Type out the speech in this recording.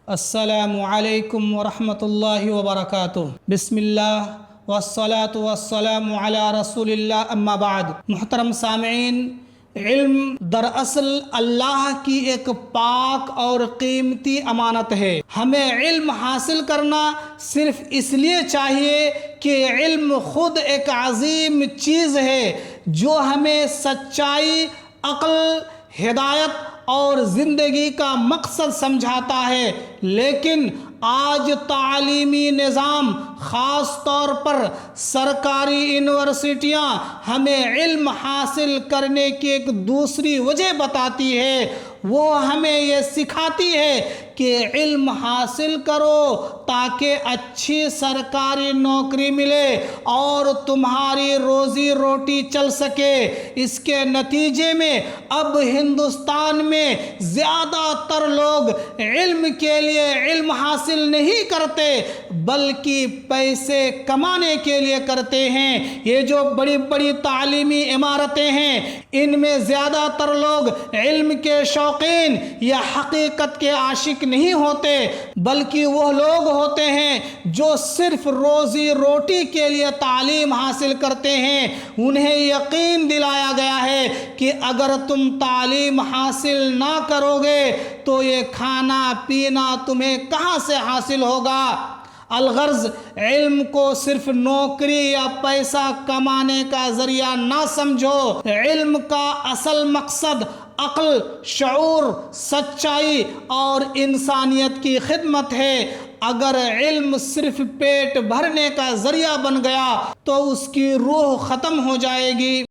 السلام علیکم ورحمۃ اللہ وبرکاتہ۔ بسم اللہ والصلاة والسلام علی رسول اللہ، اما بعد۔ محترم سامعین، علم دراصل اللہ کی ایک پاک اور قیمتی امانت ہے۔ ہمیں علم حاصل کرنا صرف اس لیے چاہیے کہ علم خود ایک عظیم چیز ہے جو ہمیں سچائی، عقل، ہدایت اور زندگی کا مقصد سمجھاتا ہے، لیکن آج تعلیمی نظام، خاص طور پر سرکاری یونیورسٹیاں، ہمیں علم حاصل کرنے کی ایک دوسری وجہ بتاتی ہے۔ وہ ہمیں یہ سکھاتی ہے کہ علم حاصل کرو تاکہ اچھی سرکاری نوکری ملے اور تمہاری روزی روٹی چل سکے۔ اس کے نتیجے میں اب ہندوستان میں زیادہ تر لوگ علم کے لیے علم حاصل نہیں کرتے بلکہ پیسے کمانے کے لیے کرتے ہیں۔ یہ جو بڑی بڑی تعلیمی عمارتیں ہیں، ان میں زیادہ تر لوگ علم کے شوقین یا حقیقت کے عاشق نہیں ہوتے، بلکہ وہ لوگ ہوتے ہیں جو صرف روزی روٹی کے لیے تعلیم حاصل کرتے ہیں۔ انہیں یقین دلایا گیا ہے کہ اگر تم تعلیم حاصل نہ کرو گے تو یہ کھانا پینا تمہیں کہاں سے حاصل ہوگا۔ الغرض، علم کو صرف نوکری یا پیسہ کمانے کا ذریعہ نہ سمجھو۔ علم کا اصل مقصد عقل، شعور، سچائی اور انسانیت کی خدمت ہے۔ اگر علم صرف پیٹ بھرنے کا ذریعہ بن گیا تو اس کی روح ختم ہو جائے گی۔